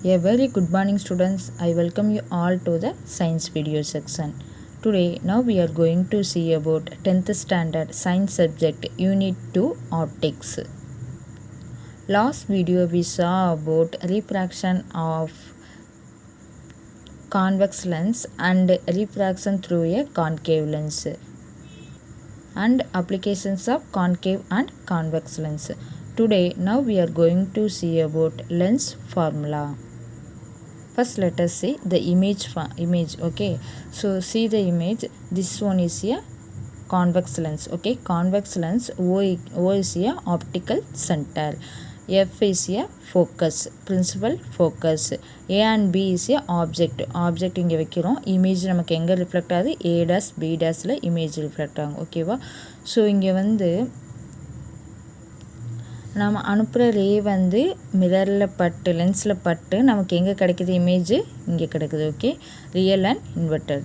A very good morning students. I welcome you all to the science video section. Now we are going to see about 10th standard science subject unit 2 optics. Last video we saw about refraction of convex lens and refraction through a concave lens and applications of concave and convex lens. Now we are going to see about lens formula. First let us see the image. Okay, so see the image. This one is a convex lens. Okay, convex lens. O is a optical center, F is a focus, principal focus, A and B is a object இங்கே வைக்கிறோம். image நமக்கு எங்கே reflect ஆகுது, A dash B dashல image reflect ஆகும். ஓகேவா, so இங்கே வந்து நம்ம அனுப்புகிற ரே வந்து மிரரில் பட்டு லென்ஸில் பட்டு நமக்கு எங்கே கிடைக்குது, இமேஜ் இங்கே கிடைக்குது. Okay, real and inverted.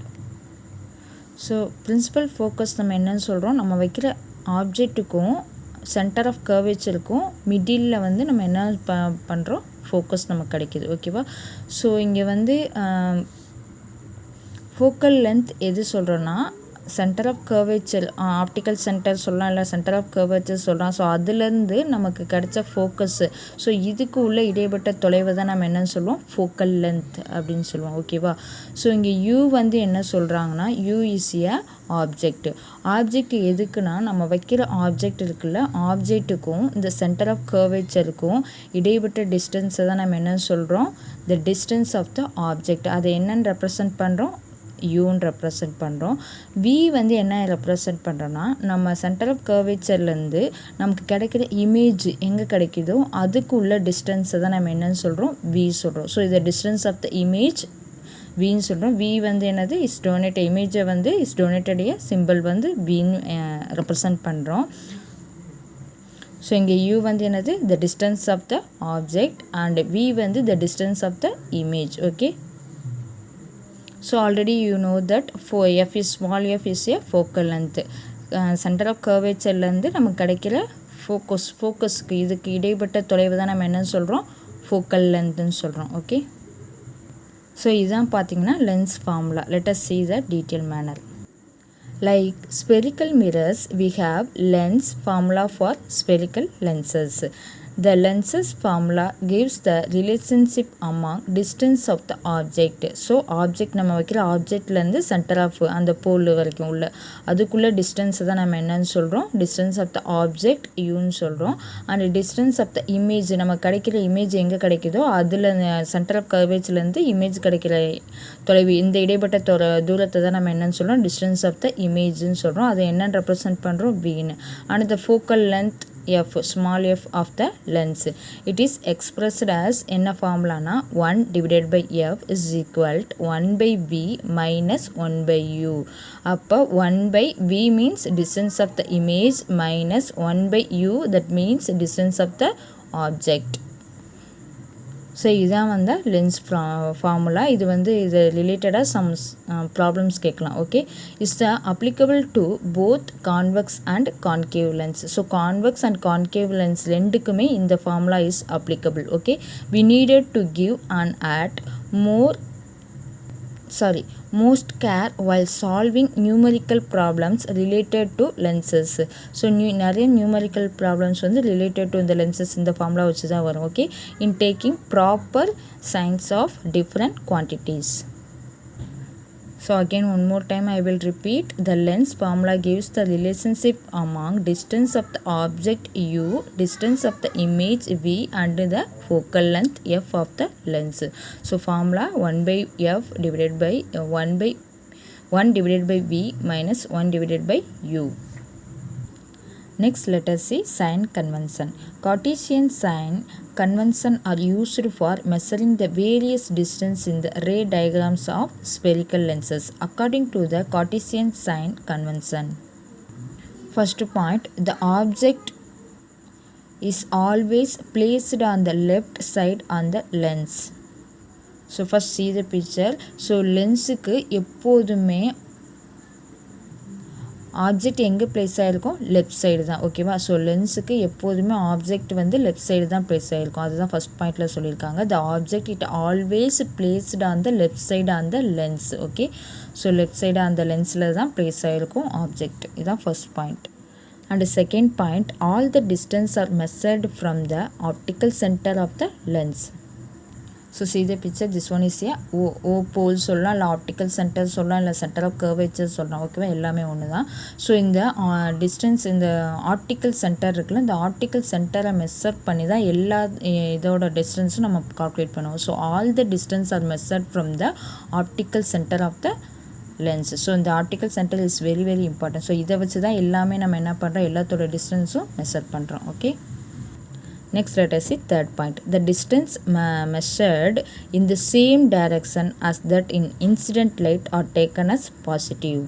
So principal focus நம்ம என்னன்னு சொல்கிறோம், நம்ம வைக்கிற ஆப்ஜெக்ட்டுக்கும் சென்டர் ஆஃப் கர்வேச்சருக்கும் மிடில் வந்து நம்ம என்ன பண்ணுறோம், ஃபோக்கஸ் நமக்கு கிடைக்கிது. ஓகேவா, ஸோ இங்கே வந்து ஃபோக்கல் லென்த் எது சொல்கிறோன்னா centre of curvature, optical centre சொல்லலாம், இல்லை சென்டர் ஆஃப் கர்வேச்சர் சொல்லலாம். ஸோ அதுலேருந்து நமக்கு கிடைச்ச ஃபோக்கஸ்ஸு, ஸோ இதுக்கு உள்ள இடைப்பட்ட தொலைவை தான் நம்ம என்னன்னு சொல்லுவோம், ஃபோக்கல் லென்த் அப்படின்னு சொல்லுவோம். ஓகேவா, ஸோ இங்கே யூ வந்து என்ன சொல்கிறாங்கன்னா, you is a object. Object எதுக்குன்னா நம்ம வைக்கிற ஆப்ஜெக்ட் இருக்குல்ல, ஆப்ஜெக்ட்டுக்கும் இந்த சென்டர் ஆஃப் கர்வேச்சருக்கும் இடைப்பட்ட டிஸ்டன்ஸை தான் நம்ம என்னன்னு சொல்கிறோம், the distance of the object. அதை என்னென்னு ரெப்ரசன்ட் பண்ணுறோம், யூன்னு ரெப்ரசன்ட் பண்ணுறோம். வி வந்து என்ன ரெப்ரசன்ட் பண்ணுறோன்னா, நம்ம சென்டர் ஆஃப் கர்வேச்சர்லேருந்து நமக்கு கிடைக்கிற இமேஜ் எங்கே கிடைக்குதோ அதுக்கு உள்ள டிஸ்டன்ஸை தான் நம்ம என்னன்னு சொல்கிறோம், வி சொல்கிறோம். ஸோ இதை டிஸ்டன்ஸ் ஆஃப் த இமேஜ் வின்னு சொல்கிறோம். வி வந்து என்னது, இஸ் டொனேட்டட், இமேஜை வந்து இஸ் டொனேட்டடைய சிம்பிள் வந்து வின்னு ரெப்ரசன்ட் பண்ணுறோம். ஸோ இங்கே யூ வந்து என்னது, the distance of the object, and v வந்து the distance of the image. Okay, so already you know that for f is small f is a focal length. Centre of கர்வேச்சர்லேருந்து நமக்கு கிடைக்கிற ஃபோக்கஸ்க்கு இதுக்கு இடைப்பட்ட தொலைவு தான் நம்ம என்னன்னு சொல்கிறோம், ஃபோக்கல் லென்த்துன்னு சொல்கிறோம். ஓகே, ஸோ இதுதான் பார்த்தீங்கன்னா lens formula. Let us see the detailed manner. Like spherical mirrors, we have lens formula for spherical lenses. The lenses formula gives the relationship among distance of the object. So object நம்ம வைக்கிற ஆப்ஜெக்ட்லேருந்து centre of அந்த போல் வரைக்கும் உள்ள அதுக்குள்ள டிஸ்டன்ஸை தான் நம்ம என்னன்னு சொல்கிறோம், டிஸ்டன்ஸ் ஆஃப் த ஆப்ஜெக்ட் யூன்னு சொல்கிறோம். And distance of the image, நம்ம கிடைக்கிற இமேஜ் எங்கே கிடைக்குதோ அதில் சென்டர் ஆஃப் கர்வேச்சர்லேருந்து இமேஜ் கிடைக்கிற தொலைவு, இந்த இடைப்பட்ட தூரத்தை தான் நம்ம என்னன்னு சொல்கிறோம், டிஸ்டன்ஸ் ஆஃப் த இமேஜ்னு சொல்கிறோம். அதை என்னென்னு ரெப்ரசன்ட் பண்ணுறோம், வின்னு. And the focal length f, small f of the lens, it is expressed as என்ன ஃபார்முலானா 1 divided by f is equal to 1 by v minus 1 by u. அப்போ 1 by v means distance of the image minus 1 by u, that means distance of the object. So இதுதான் வந்து lens formula. இது வந்து இது ரிலேட்டடாக some problems கேட்கலாம். Okay, is the applicable to both convex and concave lens. So convex and concave lens ரெண்டுக்குமே இந்த formula is applicable. Okay, we needed to give and add most care while solving numerical problems related to lenses. So நிறைய numerical problems வந்து related to இந்த lenses இந்த formula வச்சு தான் வரும். Okay, in taking proper science of different quantities. So again one more time I will repeat, the lens formula gives the relationship among distance of the object u, distance of the image v, and the focal length f of the lens. So formula 1 by f divided by 1 divided by v minus 1 divided by u. Next let us see sign convention. Cartesian sign convention are used for measuring the various distance in the ray diagrams of spherical lenses according to the Cartesian sign convention. First point, the object is always placed on the left side on the lens. So first see the picture. So lensக்கு எப்போதுமே object எங்கே place ஆகிருக்கும், left side தான். ஓகேவா? So லென்ஸுக்கு எப்போதுமே object வந்து left side தான் place ஆகிருக்கும். அதுதான் ஃபஸ்ட் பாயிண்டில் சொல்லியிருக்காங்க. The object it always placed on the left side on the lens. Okay, so left side அந்த லென்ஸில் தான் ப்ளேஸ் ஆகிருக்கும் ஆப்ஜெக்ட். இதுதான் first point. And second point, all the distance are measured from the optical centre of the lens. So see the picture, this one is a O pole சொல்லலாம், இல்லை optical centre சொல்லலாம், இல்லை centre of curvature சொல்லலாம். ஓகேவா? எல்லாமே ஒன்று தான். So இந்த டிஸ்டன்ஸ், இந்த ஆப்டிக்கல் சென்டர் இருக்குல்ல, இந்த ஆப்டிக்கல் சென்டரை மெஷர் பண்ணி தான் எல்லா இதோட டிஸ்டன்ஸும் நம்ம கால்குலேட் பண்ணுவோம். So all the distance are measured from the optical centre of the lens. So இந்த optical centre is very very important. So இதை வச்சு தான் எல்லாமே நம்ம என்ன பண்ணுறோம், எல்லாத்தோட டிஸ்டன்ஸும் மெஷர் பண்ணுறோம். Okay, next let us see third point. The distance measured in the same direction as that in incident light are taken as positive.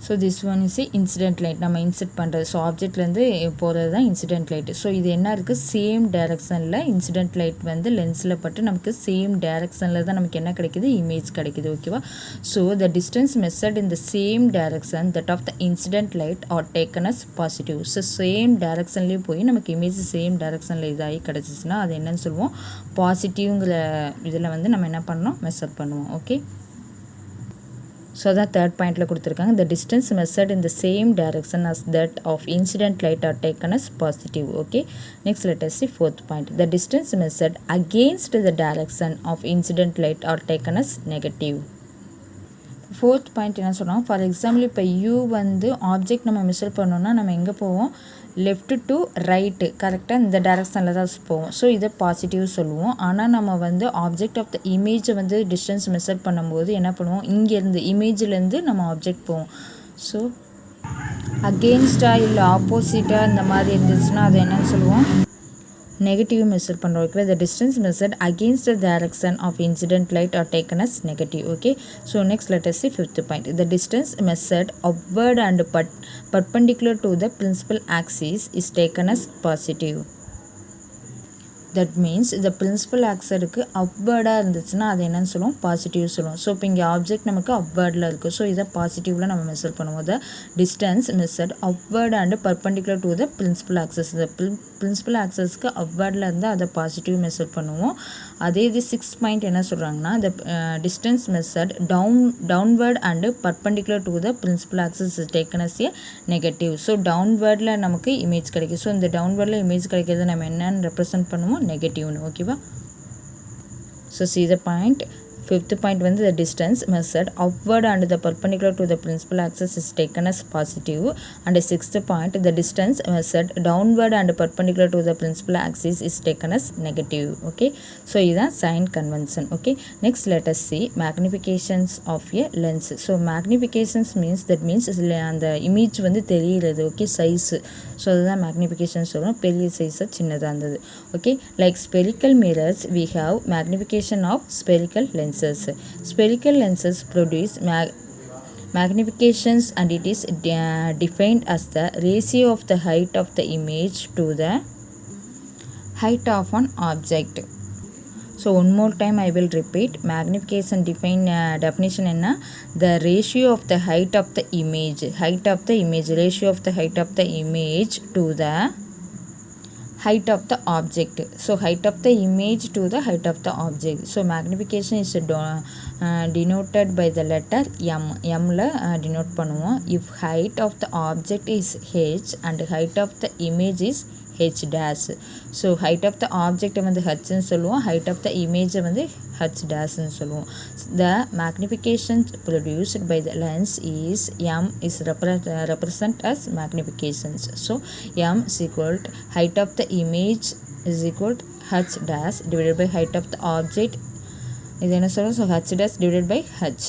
So this one is incident light. நம்ம இன்சிட் பண்ணுறது, ஸோ ஆப்ஜெக்ட்லேருந்து போகிறது தான் incident light. So இது என்ன இருக்குது, same டைரக்ஷனில் incident light வந்து லென்ஸில் பட்டு நமக்கு சேம் டைரக்ஷனில் தான் நமக்கு என்ன கிடைக்குது, இமேஜ் கிடைக்குது. ஓகேவா? So the distance measured in the same direction that of the incident light are taken as positive. So same டைரக்ஷன்லேயே போய் நமக்கு இமேஜ் சேம் டைரக்ஷனில் இதாகி கிடச்சிச்சின்னா அது என்னன்னு சொல்லுவோம், பாசிட்டிவ்ங்கிற இதில் வந்து நம்ம என்ன பண்ணோம், மெஷர் பண்ணுவோம். ஓகே, ஸோ தான் தேர்ட் பாயிண்டில் கொடுத்துருக்காங்க. The distance measured in the same direction as that of incident light are taken as positive. Okay, next let us see fourth point. The distance measured against the direction of incident light are taken as negative. Fourth point என்ன சொன்னோம், for example இப்போ u வந்து object நம்ம measure பண்ணோன்னா நம்ம எங்கே போவோம், left to right, கரெக்டாக இந்த டைரக்ஷனில் தான் போவோம். ஸோ இதை பாசிட்டிவ் சொல்லுவோம். ஆனால் நம்ம வந்து ஆப்ஜெக்ட் ஆஃப் த இமேஜை வந்து டிஸ்டன்ஸ் மெஷர் பண்ணும்போது என்ன பண்ணுவோம், இங்கேருந்து இமேஜிலேருந்து நம்ம ஆப்ஜெக்ட் போவோம். ஸோ அகெயின்ஸ்டாக இல்லை ஆப்போசிட்டாக இந்த மாதிரி இருந்துச்சுன்னா அது என்னன்னு சொல்லுவோம், நெகட்டிவ் மெஷர் பண்ணுறோம். Okay, the distance measured against the direction of incident light are taken as negative. Okay, so next let us see fifth point. The distance measured upward and perpendicular to the principal axis is taken as positive. That means இந்த principal ஆக்சருக்கு அப்வேர்டாக இருந்துச்சுன்னா அது என்னன்னு சொல்லுவோம், positive சொல்லுவோம். So இப்போ இங்கே object நமக்கு அப்வேர்டில் இருக்குது. ஸோ இதை பாசிட்டிவில் நம்ம மெஷர் பண்ணுவோம். The distance measured upward and perpendicular to the principal axis. இந்த பிரின்சிபல் ஆக்சஸ்க்கு அப்வேர்டில் இருந்தால் அதை பாசிட்டிவ் மெஷர் பண்ணுவோம். அதே இது 6th பாயிண்ட் என்ன சொல்கிறாங்கன்னா, the distance measured downward and perpendicular to the principal axis is taken as a negative. So டவுன்வேர்டில் நமக்கு இமேஜ் கிடைக்கும். ஸோ இந்த டவுன்வேர்டில் இமேஜ் கிடைக்கிறது நம்ம என்னன்னு ரெப்ரசென்ட் பண்ணுவோம், நெகட்டிவ்னு. ஓகேவா? So see the point. 5th point வந்து the distance measured upward and the perpendicular to the principal axis is taken as positive. And 6th point, the distance measured downward and perpendicular to the principal axis is taken as negative. Okay, so இதுதான் sign convention. Okay, next let us see magnifications of a lens. So magnifications means, that means அந்த image வந்து தெரிகிறது. Okay, size. So அதுதான் magnification சொல்கிறோம். பெரிய சைஸாக சின்னதாக இருந்தது. Okay, like spherical mirrors we have magnification of spherical lenses. Spherical lenses produce magnifications and it is defined as the ratio of the height of the image to the height of an object. So one more time I will repeat. Magnification definition enna, the ratio of the height of the image, ratio of the height of the image to the height of the object. So height of the image to the height of the object. So magnification is denoted by the letter m. M la denote பண்ணுவோம். If height of the object is h and height of the image is h dash. So height of the object வந்து h ன்னு சொல்லுவோம், height of the image வந்து h dash ன்னு சொல்லுவோம். The magnification produced by the lens is m is represent as magnifications. So m is equal to height of the image is equal to h dash divided by height of the object. இது என்ன சொல்லுவோம், so h dash divided by h.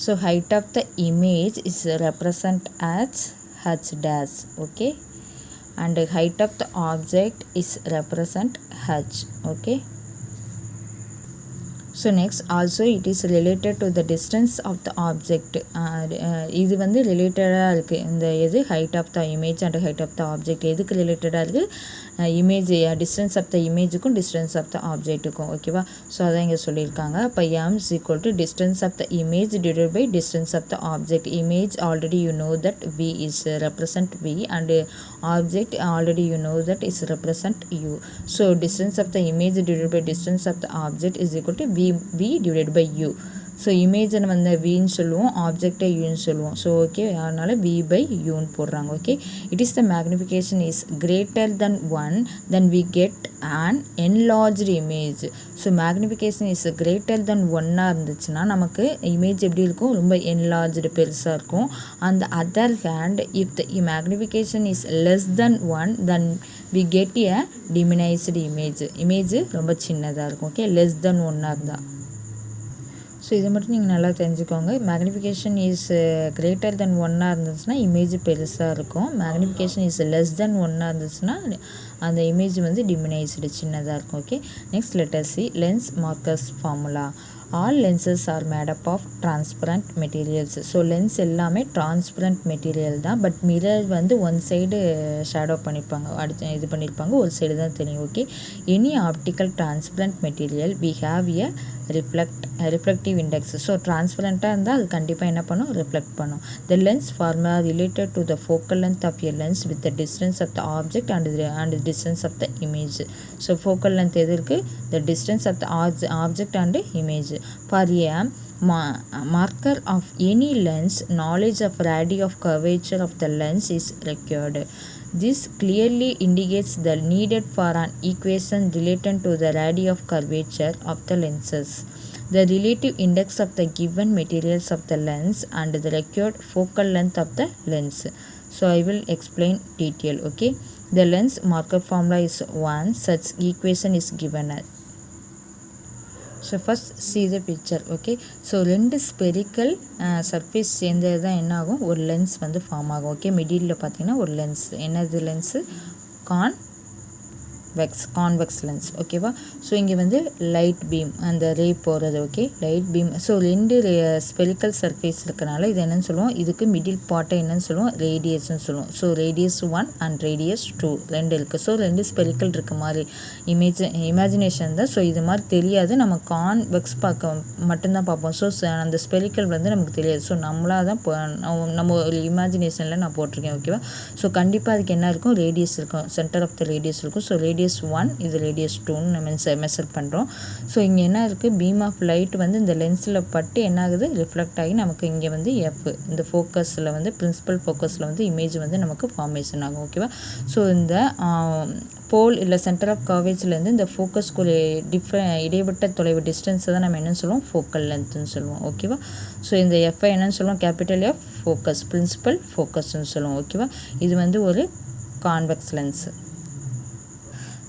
So height of the image is represent as h dash. Okay, and height of the object is represent h. Okay, so next also it is related to the distance of the object. இது வந்து ரிலேட்டடாக இருக்குது. இந்த எது height of the image and height of the object எதுக்கு ரிலேட்டடாக இருக்குது, image distance of the இமேஜுக்கும் டிஸ்டன்ஸ் ஆஃப் த ஆப்ஜெக்ட்டுக்கும் ஓகேவா. ஸோ அதான் இங்கே சொல்லியிருக்காங்க. அப்போ m is equal to distance of the image divided by distance of the object. Image already you know that v is represent v and object already you know that is represent u. So distance of the image divided by distance of the object is equal to v divided by u. So இமேஜை வந்து வின்னு சொல்லுவோம், ஆப்ஜெக்டை யூன்னு சொல்லுவோம். So okay, அதனால் v by யூன்னு போடுறாங்க. Okay, it is the magnification is greater then 1 then we get and enlarged image. So magnification is greater then 1 இருந்துச்சுன்னா நமக்கு இமேஜ் எப்படி இருக்கும், ரொம்ப என்லார்ஜ்டு பெருசாக இருக்கும். அந்த other hand if the magnification is less than 1 then we get a diminished image. Image ரொம்ப சின்னதாக இருக்கும். ஓகே, லெஸ் தென் 1 இருந்தால். ஸோ இதை மட்டும் நீங்கள் நல்லா தெரிஞ்சுக்கோங்க. மேக்னிஃபிகேஷன் இஸ் கிரேட்டர் தென் 1 இருந்துச்சுன்னா இமேஜ் பெருசாக இருக்கும். மேக்னிஃபிகேஷன் இஸ் லெஸ் தென் 1 இருந்துச்சுன்னா அந்த இமேஜ் வந்து டிமினைஸ்டு சின்னதாக இருக்கும். Okay, next letter C lens makers formula. All lenses are made up of transparent materials. So lens எல்லாமே டிரான்ஸ்பரண்ட் மெட்டீரியல் தான். பட் மிரர் வந்து ஒன் சைடு ஷேடோ பண்ணியிருப்பாங்க, இது பண்ணியிருப்பாங்க, ஒரு சைடு தான் தெரியும். Okay, any optical transparent material we have a reflective index. So டிரான்ஸ்பரண்ட்டாக இருந்தால் அது கண்டிப்பாக என்ன பண்ணும், ரிஃப்ளெக்ட் பண்ணும். The lens formula related to the focal length of a lens with the distance of the object and distance of the image. So focal length எது இருக்குது, the distance of the object and image. For a marker of any lens, knowledge of radii of curvature of the lens is required. This clearly indicates the needed for an equation related to the radii of curvature of the lenses, the relative index of the given materials of the lens and the required focal length of the lens. So I will explain detail. Okay, the lens marker formula is 1. Such equation is given. So first see the picture. Okay, so ரெண்டு spherical surface சேர்ந்தது தான் என்ன ஆகும், ஒரு lens வந்து form ஆகும். Okay, middle பார்த்தீங்கன்னா ஒரு லென்ஸ், என்னது லென்ஸு, கான்வெக்ஸ் லென்ஸ். ஓகேவா. ஸோ இங்கே வந்து லைட் பீம் அந்த ரே போகிறது. Okay, light beam. ஸோ ரெண்டு ஸ்பெரிக்கல் சர்ஃபேஸ் இருக்கனால இது என்னன்னு சொல்லுவோம், இதுக்கு மிடில் பார்ட்டை என்னன்னு சொல்லுவோம், ரேடியஸ்ன்னு சொல்லுவோம். ஸோ ரேடியஸ் 1 அண்ட் ரேடியஸ் 2 ரெண்டு இருக்குது. ஸோ ரெண்டு ஸ்பெரிக்கல் இருக்க மாதிரி இமேஜினேஷன் தான். ஸோ இது மாதிரி தெரியாது, நம்ம கான்வெக்ஸ் பார்க்க மட்டும்தான் பார்ப்போம். ஸோ அந்த ஸ்பெரிக்கல் வந்து நமக்கு தெரியாது. ஸோ நம்மளாக தான் நம்ம ஒரு இமேஜினேஷனில் நான் போட்டிருக்கேன். ஓகேவா. ஸோ கண்டிப்பாக அதுக்கு என்ன இருக்கும், ரேடியஸ் இருக்கும், சென்டர் ஆஃப் த ரேடியஸ் இருக்கும். ஸோ ரேடியஸ் 1 இது ரேடியஸ் 2ன்னு நம்ம மெஷர் பண்ணுறோம். ஸோ இங்கே என்ன இருக்குது, பீம் ஆஃப் லைட் வந்து இந்த லென்ஸில் பட்டு என்ன ஆகுது, ரிஃப்ளெக்ட் ஆகி நமக்கு இங்கே வந்து எஃப் இந்த ஃபோக்கஸில் வந்து பிரின்சிபல் ஃபோக்கஸில் வந்து இமேஜ் வந்து நமக்கு ஃபார்மேஷன் ஆகும். ஓகேவா. ஸோ இந்த போல் இல்லை சென்டர் ஆஃப் கர்வேஜ்லேருந்து இந்த ஃபோக்கஸ்க்கு இடைப்பட்ட தொலைவு டிஸ்டன்ஸை தான் நம்ம என்னன்னு சொல்லுவோம், ஃபோக்கல் லென்த்துன்னு சொல்லுவோம். ஓகேவா. ஸோ இந்த எஃப்ஐ என்னன்னு சொல்லுவோம், கேபிட்டல் எஃப் ஃபோக்கஸ், பிரின்சிபல் ஃபோக்கஸ்ன்னு சொல்லுவோம். ஓகேவா. இது வந்து ஒரு கான்வெக்ஸ் லென்ஸு.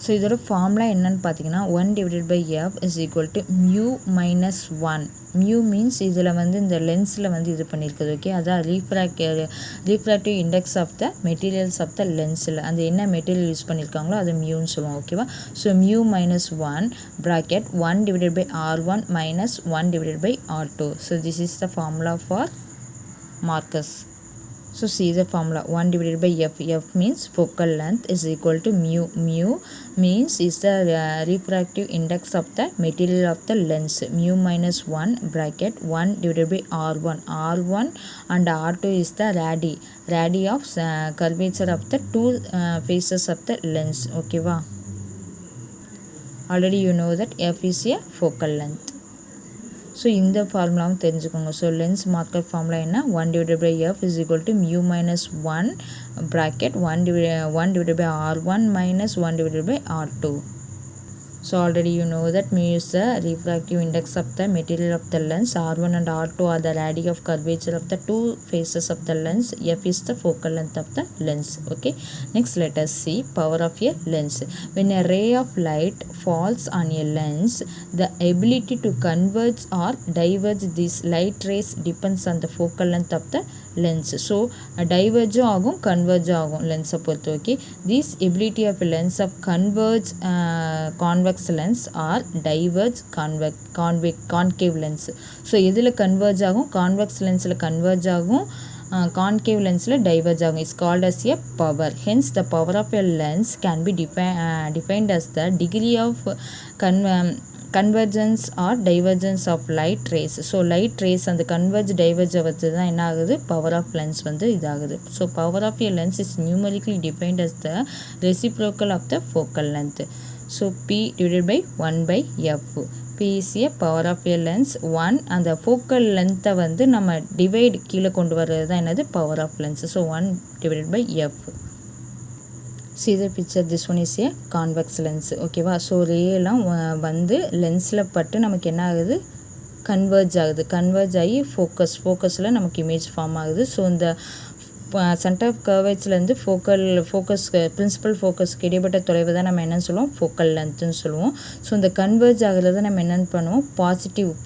ஸோ இதோட ஃபார்முலா என்னன்னு பார்த்தீங்கன்னா 1 divided by F is equal to mu minus 1. Mu means இதில் வந்து இந்த லென்ஸில் வந்து இது பண்ணியிருக்குது. ஓகே, அதான் refractive index of the materials of the லென்ஸில் அந்த என்ன மெட்டீரியல் யூஸ் பண்ணியிருக்காங்களோ அது மியூன்னு சொல்லுவோம். ஓகேவா. So mu minus 1 bracket 1 divided by R1 minus 1 divided by R2. So this is the formula for makers. So see the formula 1 divided by f. F means focal length is equal to mu. Mu means is the refractive index of the material of the lens. Mu minus 1 bracket 1 divided by R1. R1 and R2 is the radii of curvature of the two faces of the lens. Okay va. Already you know that f is a focal length. So இந்த ஃபார்முலாவும் தெரிஞ்சுக்கோங்க. So lens maker formula என்ன, 1 divided by F is equal to mu minus 1 bracket 1 divided by R1 minus 1 divided by R2. So already you know that mu is the refractive index of the material of the lens. R1 and R2 are the radii of curvature of the two faces of the lens. F is the focal length of the lens. Okay. Next let us see power of a lens. When a ray of light falls on a lens, the ability to converge or diverge these light rays depends on the focal length of the lens. So diverge ஆகும் converge ஆகும் லென்ஸை பொறுத்து. Okay, this ability of a lens of converge convex lens or diverge concave lens. So எதில் converge ஆகும், convex லென்ஸில் converge ஆகும், concave லென்ஸில் diverge ஆகும். Is called as a power. Hence the power of a lens can be defined as the degree of convergence or divergence of light rays. So light rays அந்த converge டைவர்ஜை வச்சு தான் என்ன ஆகுது, power of lens வந்து இதாகுது. So power of a lens is numerically defined as the reciprocal of the focal length. So P divided by 1/f. P is a power of a lens 1. அந்த focal லென்த்தை வந்து நம்ம divide கீழே கொண்டு வர்றது தான் என்னது, power of lens. So 1 divided by f. See the picture, this one is a convex lens. ஓகேவா. ஸோ ரேலாம் வந்து லென்ஸில் பட்டு நமக்கு என்ன ஆகுது, கன்வர்ஜ் ஆகுது. கன்வர்ஜ் ஆகி ஃபோக்கஸில் நமக்கு இமேஜ் ஃபார்ம் ஆகுது. ஸோ இந்த சென்டர் ஆஃப் கர்வேச்சர்லேருந்து ஃபோக்கஸ்க்கு பிரின்சிபல் ஃபோக்கஸ்க்கு இடைப்பட்ட தொலைவு தான் நம்ம என்னென்னு சொல்லுவோம், ஃபோக்கல் லென்த்துன்னு சொல்லுவோம். ஸோ இந்த கன்வர்ஜ் ஆகிறத நம்ம என்னென்னு பண்ணுவோம்,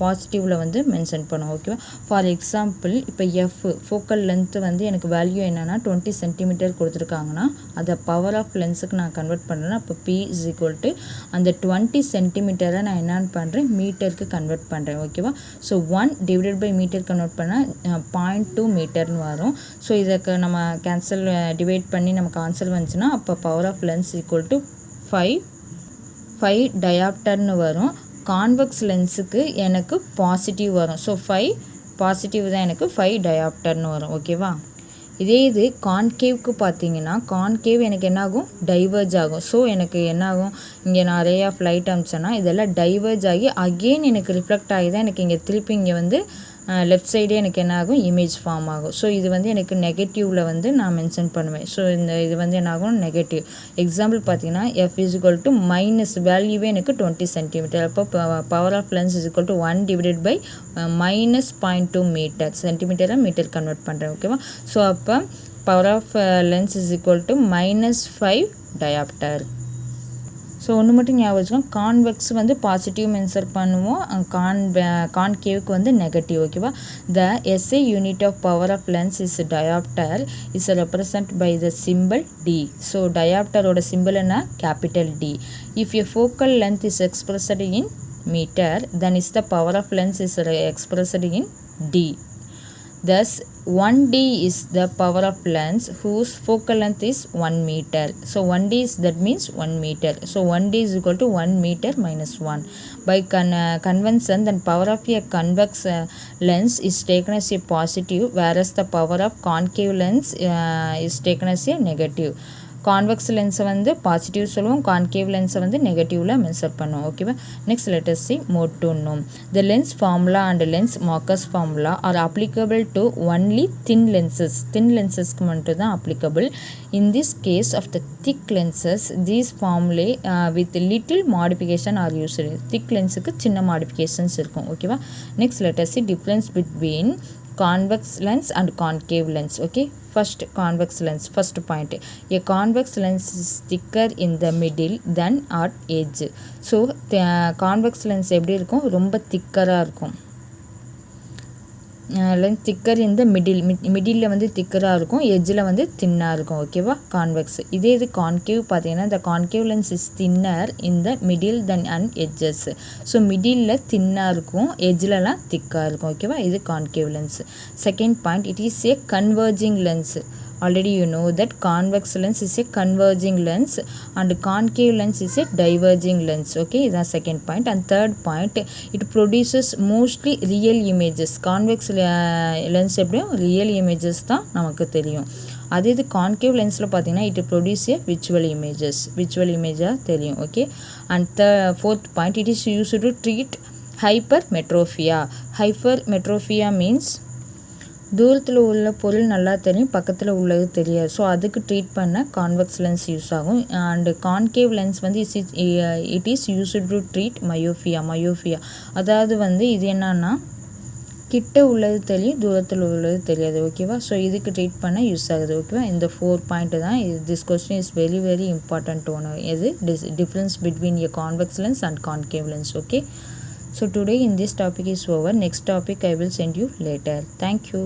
பாசிட்டிவில் வந்து மென்ஷன் பண்ணுவோம். ஓகேவா. ஃபார் எக்ஸாம்பிள் இப்போ எஃப் ஃபோக்கல் லென்த்து வந்து எனக்கு வேல்யூ என்னென்னா 20 சென்டிமீட்டர் கொடுத்துருக்காங்கன்னா அதை பவர் ஆஃப் லென்ஸுக்கு நான் கன்வெர்ட் பண்ணுறேன்னா அப்போ P is equal to அந்த 20 சென்டிமீட்டரை நான் என்னென்னு பண்ணுறேன், மீட்டருக்கு கன்வெர்ட் பண்ணுறேன். ஓகேவா. So 1 divided by metre convert பண்ணால் 0.2 மீட்டர்னு வரும். ஸோ இதுக்கு நம்ம கேன்சல் டிவைட் பண்ணி நமக்கு ஆன்சர் வந்துச்சுன்னா அப்போ power of lens equal to 5 டயாப்டர்னு வரும். கான்வெக்ஸ் லென்ஸுக்கு எனக்கு பாசிட்டிவ் வரும். ஸோ 5 பாசிட்டிவ் தான் எனக்கு 5 டயாப்டர்னு வரும். ஓகேவா. இதே இது கான்கேவ்க்கு பார்த்தீங்கன்னா கான்கேவ் எனக்கு என்னாகும், டைவர்ஜ் ஆகும். ஸோ எனக்கு என்னாகும், இங்கே நான் ரே ஆஃப் லைட் அமிச்சேன்னா இதெல்லாம் டைவர்ஜ் ஆகி அகெயின் எனக்கு ரிஃப்ளெக்ட் ஆகி தான் எனக்கு இங்கே திருப்பி இங்கே வந்து லெஃப்ட் சைடே எனக்கு என்ன ஆகும், இமேஜ் ஃபார்ம் ஆகும். ஸோ இது வந்து எனக்கு நெகட்டிவில் வந்து நான் மென்ஷன் பண்ணுவேன். ஸோ இது வந்து என்ன ஆகும், நெகட்டிவ். எக்ஸாம்பிள் பார்த்தீங்கன்னா F is equal to minus வேல்யூவே எனக்கு 20 சென்டிமீட்டர். அப்போ power of lens is equal to 1 divided by minus 0.2 metre. சென்டிமீட்டரை மீட்டர் கன்வெர்ட் பண்ணுறேன். ஓகேவா. ஸோ அப்போ power of lens is equal to -5 dioptre. So ஒன்று மட்டும் ஞாபகம் வச்சுக்கோங்க, கான்வெக்ஸ் வந்து பாசிட்டிவ் மென்ஷன் பண்ணுவோம், கான்கேவுக்கு வந்து நெகட்டிவ். ஓகேவா. The SI unit of power of lens is dioptre is represent by the symbol D. So டயாப்டரோட சிம்பிள் என்ன, capital D. If a focal length is expressed in metre then is the power of lens is expressed in D. Thus 1D is the power of lens whose focal length is 1 meter. So 1D is, that means 1 meter. So 1D is equal to 1 meter minus 1. By convention, then power of a convex lens is taken as a positive, whereas the power of concave lens is taken as a negative. Convex லென்ஸை வந்து positive சொல்லுவோம், concave லென்ஸை வந்து நெகட்டிவில் மென்ஷர் பண்ணுவோம். ஓகேவா. Next let us see mode 2 known. The lens formula and lens Marcus formula are applicable to only thin lenses. Thin lensesக்கு மட்டும் தான் applicable. In this case of the thick lenses, these formulae with little modification are used. Thick lensக்கு சின்ன modifications இருக்கும். ஓகேவா. Next let us see difference between convex lens and concave lens. Okay, first convex lens, first point, a convex lens is thicker in the middle than at edge. So convex lens எப்படி இருக்கும், ரொம்ப திக்கராக இருக்கும். Lens திக்கர் இந்த middle வந்து திக்கராக இருக்கும், எட்ஜில் வந்து தின்னாக இருக்கும். ஓகேவா. கான்வெக்ஸ். இதே இது கான்கேவ் பார்த்தீங்கன்னா இந்த கான்கேவ் லென்ஸ் இஸ் தின்னர் இந்த middle then and edges. So middle தின்னாக இருக்கும், எட்ஜிலலாம் திக்காக இருக்கும். ஓகேவா. இது concave lens. Second point, it is a converging lens. Already you know that convex lens is a converging lens and concave lens is a diverging lens. Okay, that's second point. And third point, it produces mostly real images. Convex lens எப்படியும் real images தான் நமக்கு தெரியும். அதே இது concave லென்ஸில் பார்த்தீங்கன்னா it produce A visual இமேஜாக தெரியும். Okay. And fourth point, it is used to treat hypermetropia means தூரத்தில் உள்ள பொருள் நல்லா தெரியும், பக்கத்தில் உள்ளது தெரியாது. ஸோ அதுக்கு ட்ரீட் பண்ண கான்வெக்ஸ் லென்ஸ் யூஸ் ஆகும். அண்டு கான்கேவ் லென்ஸ் வந்து it is used to treat myopia. அதாவது வந்து இது என்னன்னா கிட்ட உள்ளது தெரியும், தூரத்தில் உள்ளது தெரியாது. ஓகேவா. ஸோ இதுக்கு ட்ரீட் பண்ண யூஸ் ஆகுது. ஓகேவா. இந்த 4 பாயிண்ட் தான். This question is very very important ஒன்று. எது difference between a convex lens and concave lens. Okay. So today in this topic is over. Next topic I will send you later. Thank you.